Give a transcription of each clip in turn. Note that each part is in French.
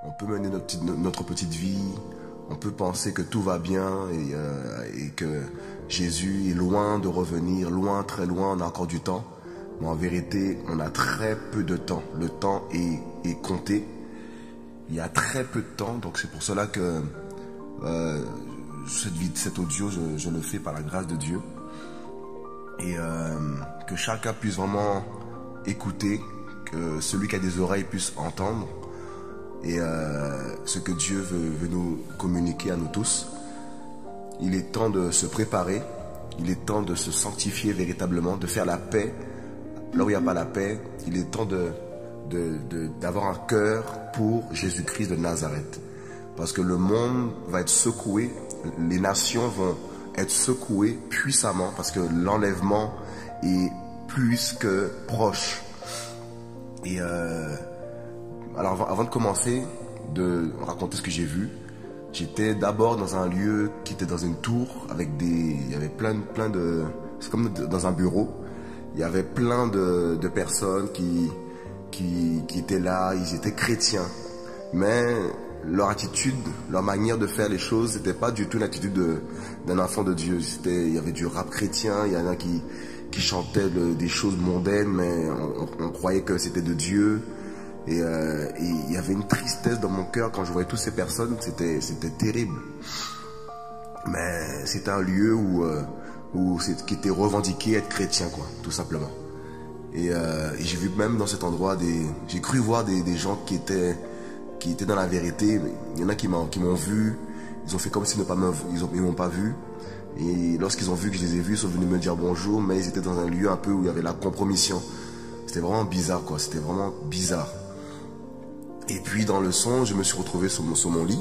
On peut mener notre petite vie, on peut penser que tout va bien et que Jésus est loin de revenir, loin, très loin, on a encore du temps. Mais en vérité, on a très peu de temps. Le temps est compté. Il y a très peu de temps, donc c'est pour cela que cet audio, je le fais par la grâce de Dieu. Et que chacun puisse vraiment écouter, que celui qui a des oreilles puisse entendre. Et ce que Dieu veut nous communiquer à nous tous. Il est temps de se préparer, il est temps de se sanctifier véritablement, de faire la paix. Là où il n'y a pas la paix, il est temps d'avoir un cœur pour Jésus-Christ de Nazareth. Parce que le monde va être secoué, les nations vont être secouées puissamment, parce que l'enlèvement est plus que proche. Et alors avant de commencer, de raconter ce que j'ai vu, j'étais d'abord dans un lieu qui était dans une tour, avec il y avait plein de... C'est comme dans un bureau. Il y avait plein de personnes qui étaient là, ils étaient chrétiens. Mais leur attitude, leur manière de faire les choses, c'était pas du tout l'attitude d'un enfant de Dieu. Il y avait du rap chrétien, il y en a qui chantaient des choses mondaines, mais on croyait que c'était de Dieu. Et il y avait une tristesse dans mon cœur quand je voyais toutes ces personnes, c'était terrible. Mais c'était un lieu qui était revendiqué être chrétien, quoi, tout simplement. Et j'ai vu même dans cet endroit j'ai cru voir des gens qui étaient dans la vérité. Il y en a qui m'ont vu, ils ont fait comme s'ils ils m'ont pas vu. Et lorsqu'ils ont vu que je les ai vus, ils sont venus me dire bonjour, mais ils étaient dans un lieu un peu où il y avait la compromission. C'était vraiment bizarre, quoi, c'était vraiment bizarre. Et puis dans le son, je me suis retrouvé sur mon lit.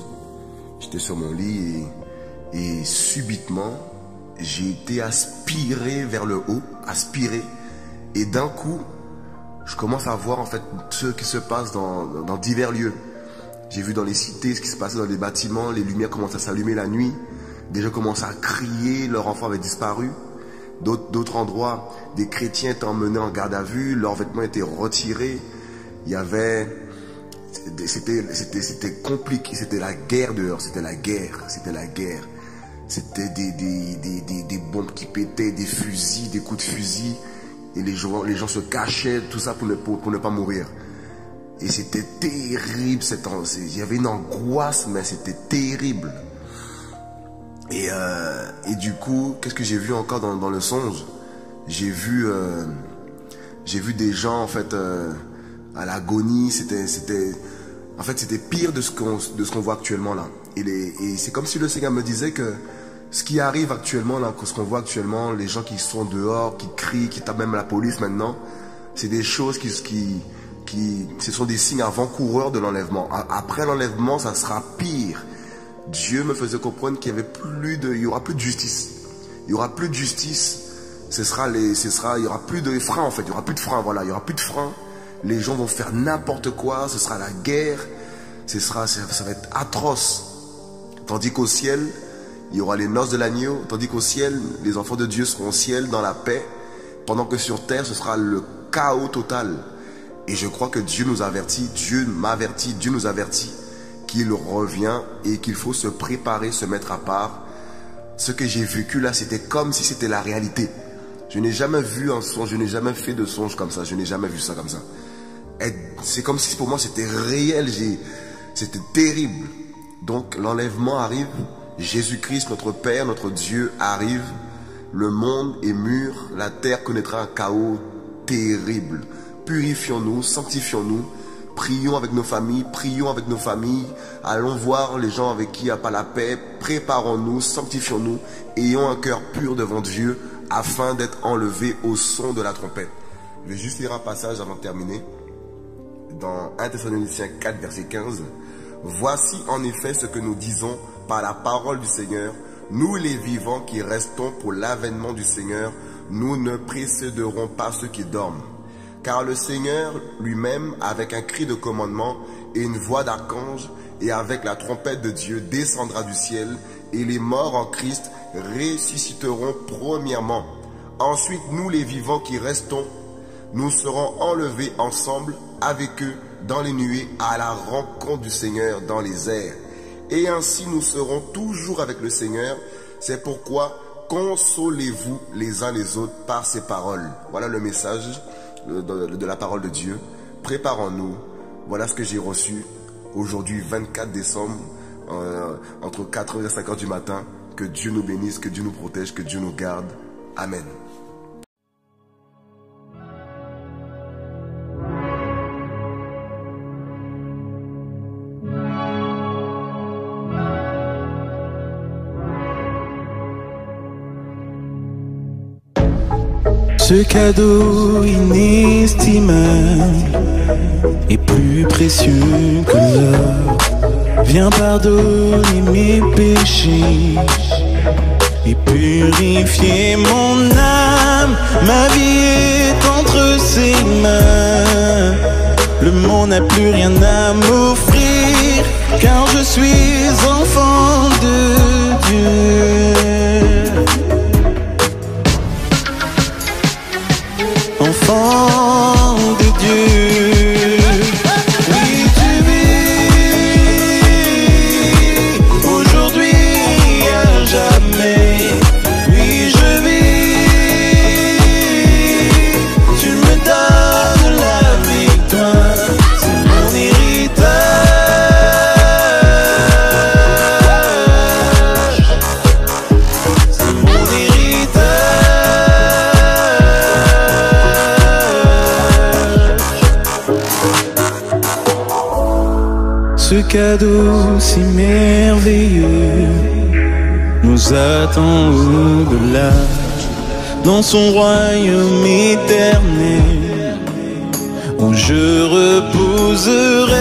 J'étais sur mon lit et subitement, j'ai été aspiré vers le haut, aspiré. Et d'un coup, je commence à voir en fait ce qui se passe dans divers lieux. J'ai vu dans les cités ce qui se passait dans les bâtiments, les lumières commencent à s'allumer la nuit. Des gens commencent à crier, leur enfant avait disparu. D'autres endroits, des chrétiens étaient emmenés en garde à vue, leurs vêtements étaient retirés. Il y avait... C'était compliqué, c'était la guerre dehors, c'était la guerre. C'était des bombes qui pétaient, des fusils, des coups de fusil. Et les gens se cachaient, tout ça pour ne pas mourir. Et c'était terrible, il y avait une angoisse, mais c'était terrible. Et du coup, qu'est-ce que j'ai vu encore dans le songe? J'ai vu des gens en fait à l'agonie. En fait, c'était pire de ce qu'on voit actuellement là. Et c'est comme si le Seigneur me disait que ce qui arrive actuellement là, ce qu'on voit actuellement, les gens qui sont dehors, qui crient, qui tapent même la police maintenant, c'est des choses ce sont des signes avant-coureurs de l'enlèvement. Après l'enlèvement, ça sera pire. Dieu me faisait comprendre qu'il y aura plus de justice. Il y aura plus de justice. Il y aura plus de frein en fait. Il y aura plus de frein, voilà. Il y aura plus de frein. Les gens vont faire n'importe quoi. Ce sera la guerre. Ça va être atroce. Tandis qu'au ciel, il y aura les noces de l'agneau. Tandis qu'au ciel, les enfants de Dieu seront au ciel dans la paix. Pendant que sur terre, ce sera le chaos total. Et je crois que Dieu nous avertit, Dieu nous avertit qu'il revient et qu'il faut se préparer, se mettre à part. Ce que j'ai vécu là, c'était comme si c'était la réalité. Je n'ai jamais vu un songe, je n'ai jamais fait de songe comme ça, je n'ai jamais vu ça comme ça. C'est comme si pour moi c'était réel, c'était terrible. Donc l'enlèvement arrive, Jésus-Christ, notre Père, notre Dieu arrive, le monde est mûr, la terre connaîtra un chaos terrible. Purifions-nous, sanctifions-nous, prions avec nos familles, allons voir les gens avec qui il n'y a pas la paix, préparons-nous, sanctifions-nous, ayons un cœur pur devant Dieu afin d'être enlevés au son de la trompette. Je vais juste lire un passage avant de terminer. Dans 1 Thessaloniciens 4, verset 15. Voici en effet ce que nous disons par la parole du Seigneur. Nous les vivants qui restons pour l'avènement du Seigneur, nous ne précéderons pas ceux qui dorment. Car le Seigneur lui-même, avec un cri de commandement et une voix d'archange, et avec la trompette de Dieu, descendra du ciel, et les morts en Christ ressusciteront premièrement. Ensuite, nous les vivants qui restons, nous serons enlevés ensemble avec eux dans les nuées à la rencontre du Seigneur dans les airs. Et ainsi nous serons toujours avec le Seigneur. C'est pourquoi consolez-vous les uns les autres par ces paroles. Voilà le message de la parole de Dieu. Préparons-nous. Voilà ce que j'ai reçu aujourd'hui 24 décembre entre 4h et 5h du matin. Que Dieu nous bénisse, que Dieu nous protège, que Dieu nous garde. Amen. Ce cadeau inestimable est plus précieux que l'or. Viens pardonner mes péchés et purifier mon âme. Ma vie est entre ses mains. Le monde n'a plus rien à m'offrir, car je suis enfant de Dieu. Enfant de Dieu, oui tu vis aujourd'hui à jamais, oui je vis, tu me donnes la victoire, c'est mon héritage, c'est mon héritage. Ce cadeau si merveilleux nous attend au-delà, dans son royaume éternel, où je reposerai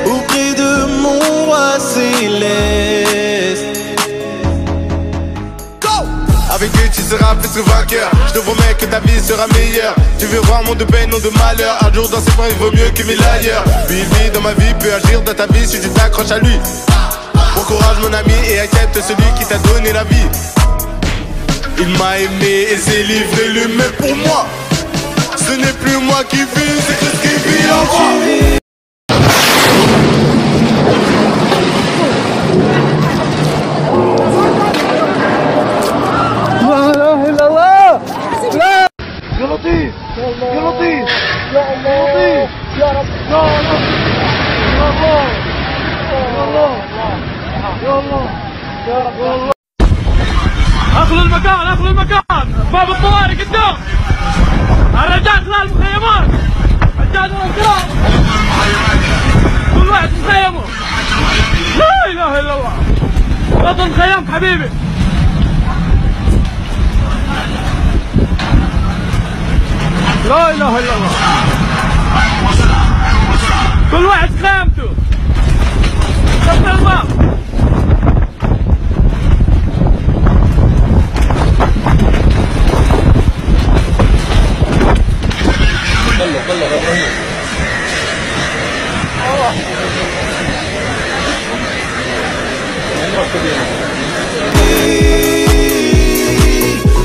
auprès de mon roi céleste. Avec Dieu tu seras plus que vainqueur. Je te promets que ta vie sera meilleure. Tu veux voir mon de peine, non de malheur. Un jour dans ses bras il vaut mieux que mille ailleurs. Lui il vit dans ma vie, peut agir dans ta vie si tu t'accroches à lui. Bon courage mon ami et accepte celui qui t'a donné la vie. Il m'a aimé et s'est livré lui-même pour moi. Ce n'est plus moi qui vis, c'est Christ qui vit en moi. اخلوا المكان باب الطوارئ قدام الرجال خلال المخيمات رجال الكرام كل واحد في مخيمه لا اله الا الله بطل خيمك حبيبي لا اله الا الله كل واحد في خيمته كسر الباب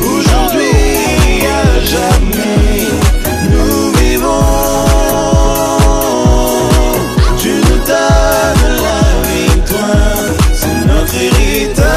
Aujourd'hui à jamais, nous vivons. Tu nous donnes la victoire, c'est notre héritage.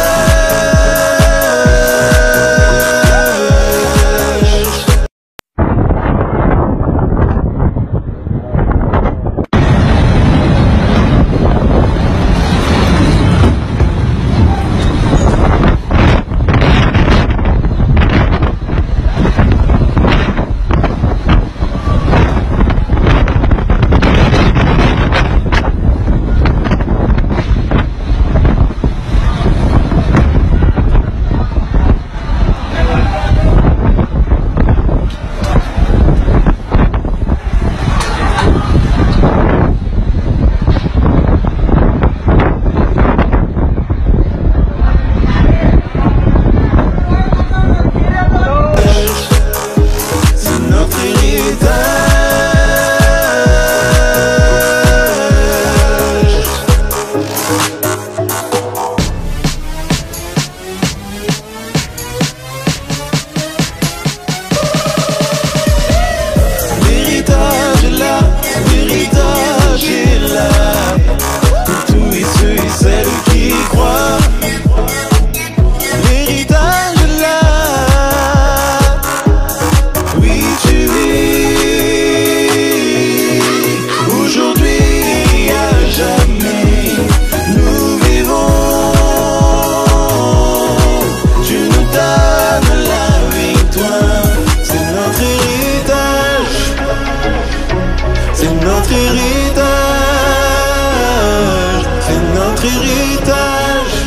notre héritage.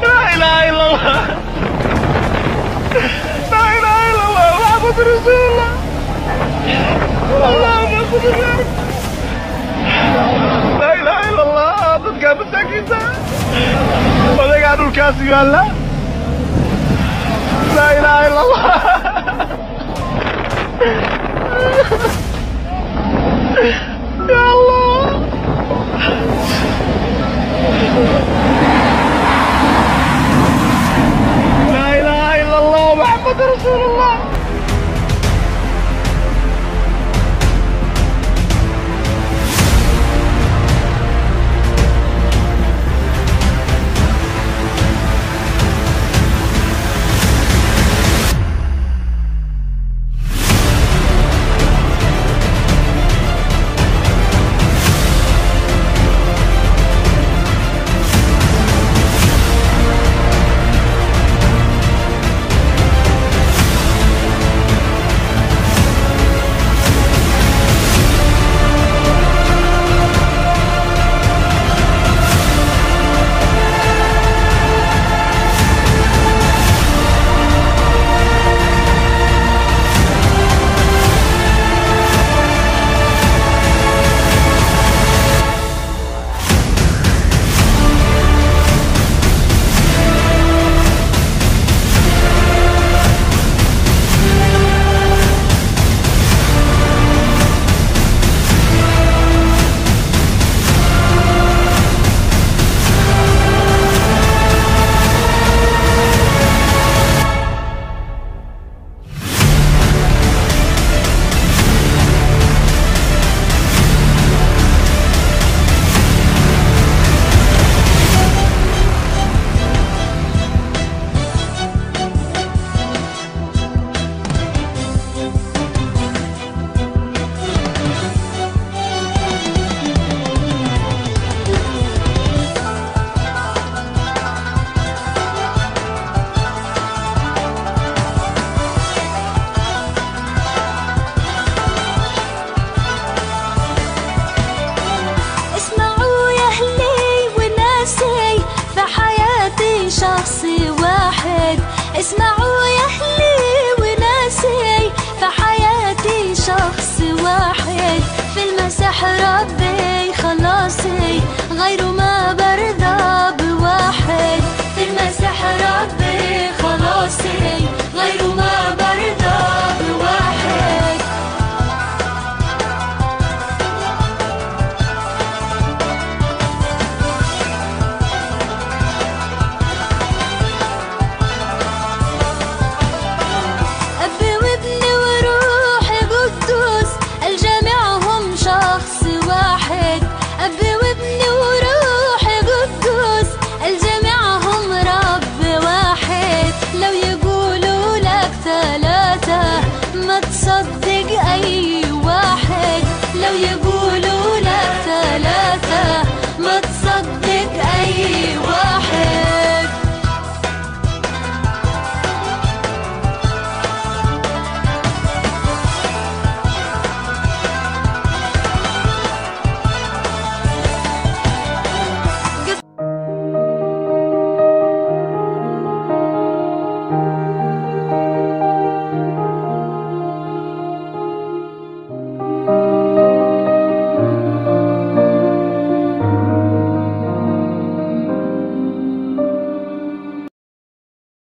لا اله الا الله لا اله الا الله محمد رسول الله اللهم صل وسلم لا اله الا الله dadka masaakiinta odagaa dhulkaasi yaalla لا اله الا الله